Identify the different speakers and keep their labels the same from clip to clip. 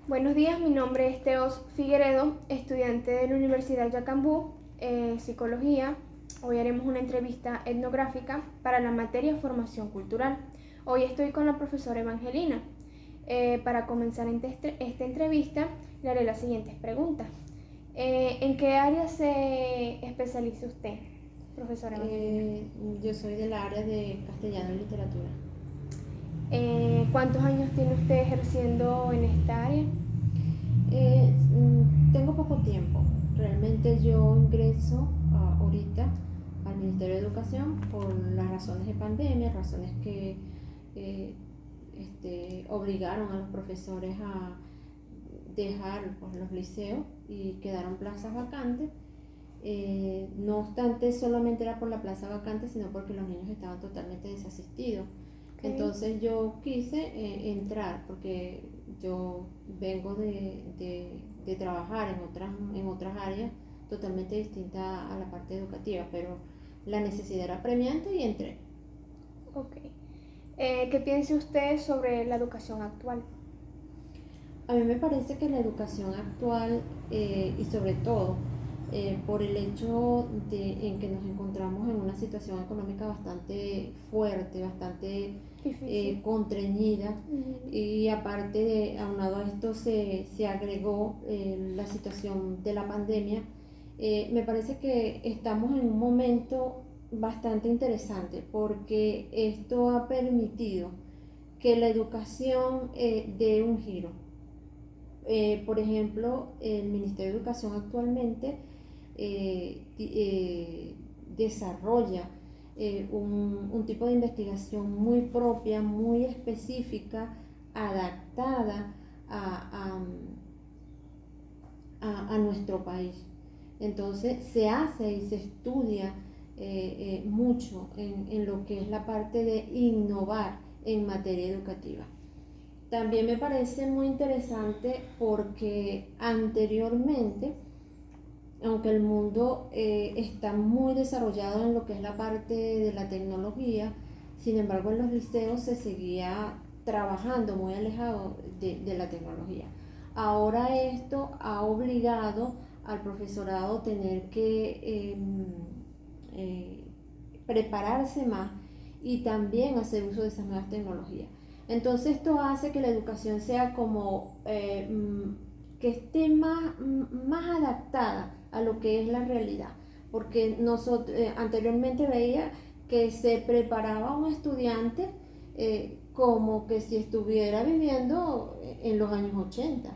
Speaker 1: Buenos días, mi nombre es Teos Figueredo, estudiante de la Universidad Yacambú, Psicología. Hoy haremos una entrevista etnográfica para la materia Formación Cultural. Hoy estoy con la profesora Evangelina. Para comenzar esta entrevista, le haré las siguientes preguntas. ¿En qué área se especializa usted, profesora Evangelina?
Speaker 2: Yo soy del área de castellano y literatura.
Speaker 1: ¿Cuántos años tiene usted ejerciendo en esta área?
Speaker 2: Tengo poco tiempo. Realmente yo ingreso ahorita al Ministerio de Educación por las razones de pandemia, razones que eh, obligaron a los profesores a dejar pues, los liceos y quedaron plazas vacantes. No obstante, solamente era por la plaza vacante, sino porque los niños estaban totalmente desasistidos.
Speaker 1: Okay.
Speaker 2: Entonces yo quise entrar porque yo vengo de trabajar en otras áreas totalmente distintas a la parte educativa, pero la necesidad era apremiante y entré.
Speaker 1: Okay. ¿Qué piensa usted sobre la educación actual?
Speaker 2: A mí me parece que la educación actual y sobre todo por el hecho en que nos encontramos en una situación económica bastante fuerte, bastante
Speaker 1: Difícil.
Speaker 2: contrañida,
Speaker 1: Ujú.
Speaker 2: y aparte aunado a esto se agregó la situación de la pandemia. Me parece que estamos en un momento bastante interesante porque esto ha permitido que la educación dé un giro. Por ejemplo, el Ministerio de Educación actualmente desarrolla un tipo de investigación muy propia, muy específica, adaptada a, a nuestro país. Entonces se hace y se estudia mucho en lo que es la parte de innovar en materia educativa. También me parece muy interesante porque anteriormente, aunque el mundo está muy desarrollado en lo que es la parte de la tecnología, sin embargo en los liceos se seguía trabajando muy alejado de la tecnología. Ahora esto ha obligado al profesorado a tener que eh, prepararse más y también hacer uso de esas nuevas tecnologías. Entonces esto hace que la educación sea como que esté más adaptada a lo que es la realidad, porque nosotros anteriormente veía que se preparaba a un estudiante como que si estuviera viviendo en los años 80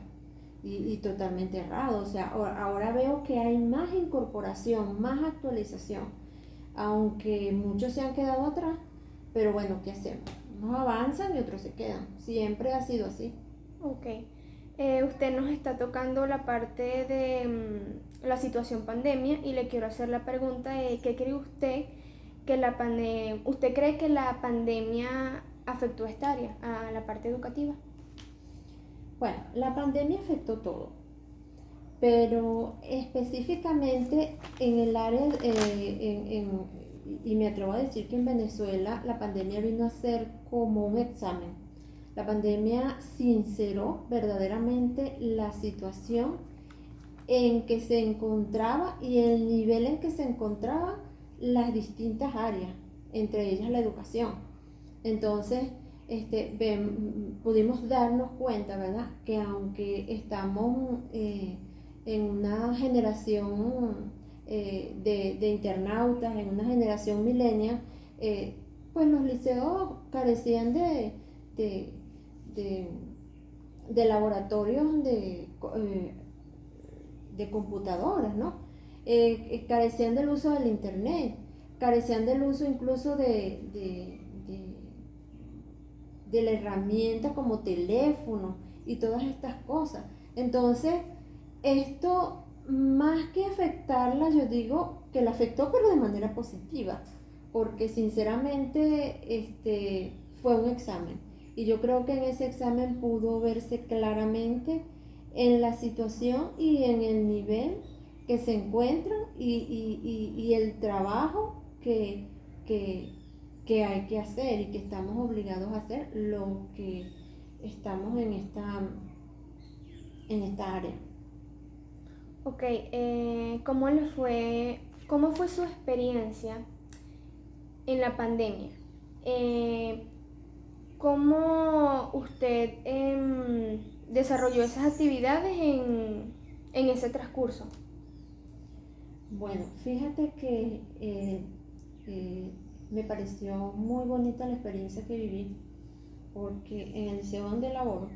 Speaker 2: y totalmente errado. O sea, ahora veo que hay más incorporación, más actualización, aunque muchos se han quedado atrás, pero bueno, ¿qué hacemos? Unos avanzan y otros se quedan. Siempre ha sido así.
Speaker 1: Ok. Usted nos está tocando la parte de la situación pandemia y le quiero hacer la pregunta de ¿qué cree usted que usted cree que la pandemia afectó a esta área, a la parte educativa?
Speaker 2: Bueno, la pandemia afectó todo, pero específicamente en el área, y me atrevo a decir que en Venezuela la pandemia vino a ser como un examen. La pandemia sinceró verdaderamente la situación en que se encontraba y el nivel en que se encontraban las distintas áreas, entre ellas la educación. Entonces, pudimos darnos cuenta, ¿verdad?, que aunque estamos en una generación de internautas, en una generación millennial, pues los liceos carecían de, de, de laboratorios de computadoras, ¿no? Carecían del uso del internet, carecían del uso incluso de la herramienta como teléfono y todas estas cosas. Entonces, esto más que afectarla, yo digo que la afectó, pero de manera positiva, porque sinceramente fue un examen. Y yo creo que en ese examen pudo verse claramente en la situación y en el nivel que se encuentran y el trabajo que, que hay que hacer y que estamos obligados a hacer lo que estamos en esta área.
Speaker 1: Ok, cómo fue su experiencia en la pandemia? ¿Cómo usted desarrolló esas actividades en ese transcurso?
Speaker 2: Bueno, fíjate que me pareció muy bonita la experiencia que viví, porque en el liceo donde laboro,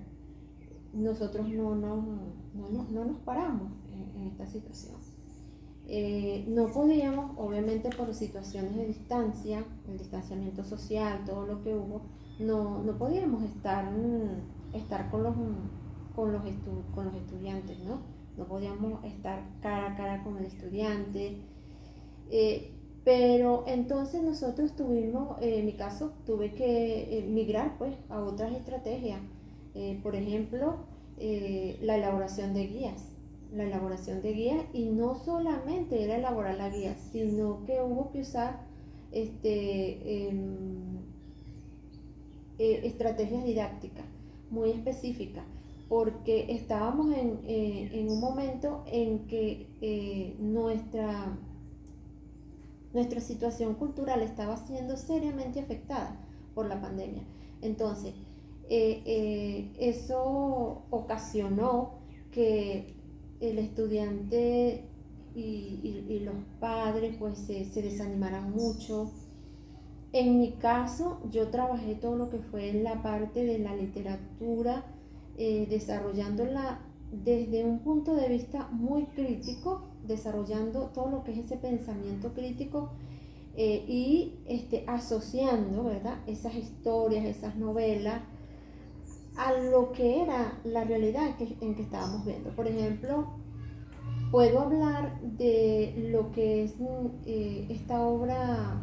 Speaker 2: nosotros no nos paramos en esta situación. No podíamos, obviamente por situaciones de distancia, el distanciamiento social, todo lo que hubo, no podíamos estar con los estudiantes, ¿no? No podíamos estar cara a cara con el estudiante. Pero entonces nosotros tuvimos, en mi caso, tuve que migrar pues a otras estrategias. Por ejemplo, la elaboración de guías. La elaboración de guías, y no solamente era elaborar la guía, sino que hubo que usar estrategias didácticas muy específicas, porque estábamos en un momento en que nuestra situación cultural estaba siendo seriamente afectada por la pandemia. Entonces, eso ocasionó que el estudiante y los padres pues se desanimaran mucho. En mi caso, yo trabajé todo lo que fue la parte de la literatura, desarrollándola desde un punto de vista muy crítico, desarrollando todo lo que es ese pensamiento crítico, y asociando, ¿verdad?, esas historias, esas novelas a lo que era la realidad en que estábamos viendo. Por ejemplo, puedo hablar de lo que es esta obra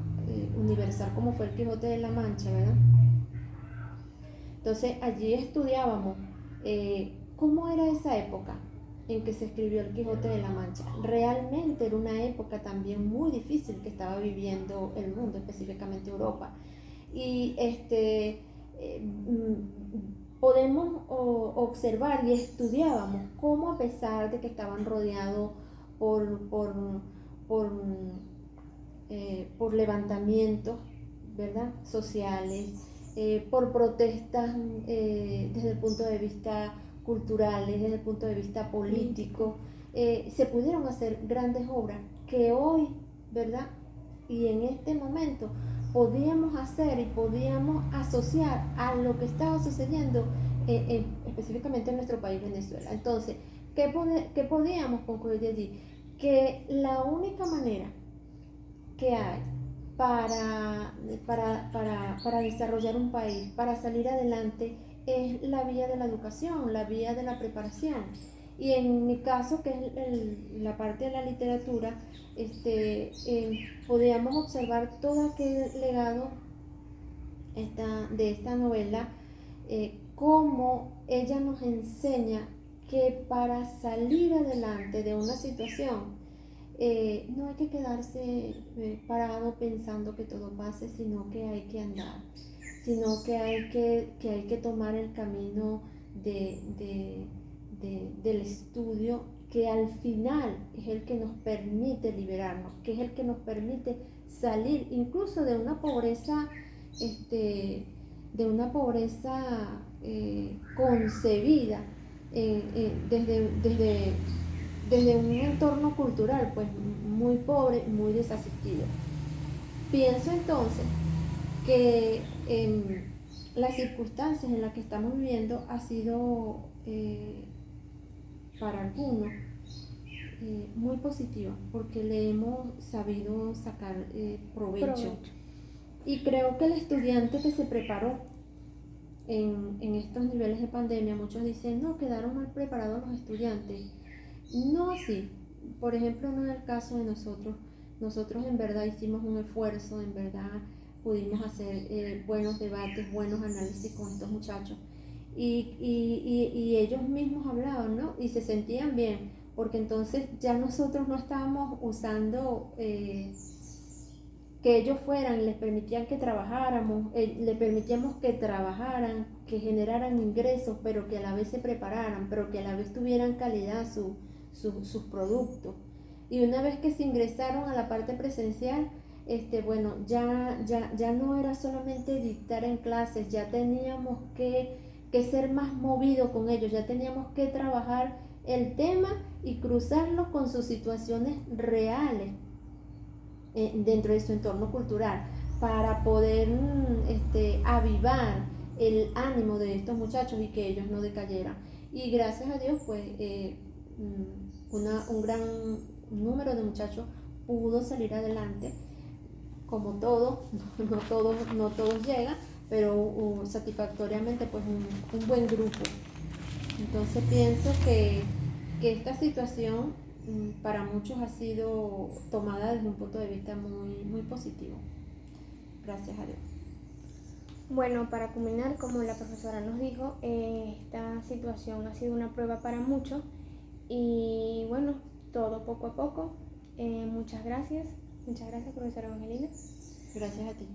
Speaker 2: universal como fue el Quijote de la Mancha, ¿verdad? Entonces allí estudiábamos cómo era esa época en que se escribió el Quijote de la Mancha. Realmente era una época también muy difícil que estaba viviendo el mundo, específicamente Europa. Y podemos observar y estudiábamos cómo, a pesar de que estaban rodeados por, por levantamientos, ¿verdad?, sociales, por protestas desde el punto de vista culturales, desde el punto de vista político, se pudieron hacer grandes obras que hoy, ¿verdad?, y en este momento podíamos hacer y podíamos asociar a lo que estaba sucediendo específicamente en nuestro país, Venezuela. Entonces, ¿qué podíamos concluir de allí? Que la única manera que hay para desarrollar un país, para salir adelante, es la vía de la educación, la vía de la preparación. Y en mi caso, que es la parte de la literatura, podíamos observar todo aquel legado de esta novela, cómo ella nos enseña que para salir adelante de una situación, no hay que quedarse parado pensando que todo pase, sino que hay que andar, sino que hay que tomar el camino del estudio, que al final es el que nos permite liberarnos, que es el que nos permite salir incluso de una pobreza, concebida desde un entorno cultural pues muy pobre, muy desasistido. Pienso entonces que las circunstancias en las que estamos viviendo ha sido para algunos muy positiva, porque le hemos sabido sacar provecho. Y creo que el estudiante que se preparó en estos niveles de pandemia, muchos dicen, no, quedaron mal preparados los estudiantes. No así. Por ejemplo, no es el caso de nosotros. Nosotros en verdad hicimos un esfuerzo, en verdad pudimos hacer buenos debates, buenos análisis con estos muchachos. Y ellos mismos hablaban, ¿no? Y se sentían bien, porque entonces ya nosotros no estábamos usando que ellos fueran y les permitían que trabajáramos, les permitíamos que trabajaran, que generaran ingresos, pero que a la vez se prepararan, pero que a la vez tuvieran calidad sus productos. Y una vez que se ingresaron a la parte presencial, bueno, ya no era solamente dictar en clases, ya teníamos que ser más movidos con ellos, ya teníamos que trabajar el tema y cruzarlo con sus situaciones reales dentro de su entorno cultural para poder avivar el ánimo de estos muchachos y que ellos no decayeran. Y gracias a Dios, pues un gran número de muchachos pudo salir adelante, como todos, no todos llegan, pero satisfactoriamente pues un buen grupo. Entonces pienso que esta situación para muchos ha sido tomada desde un punto de vista muy positivo. Gracias a Dios.
Speaker 1: Bueno, para culminar, como la profesora nos dijo, esta situación ha sido una prueba para muchos y bueno, todo poco a poco. Muchas gracias, profesora Evangelina.
Speaker 2: Gracias a ti.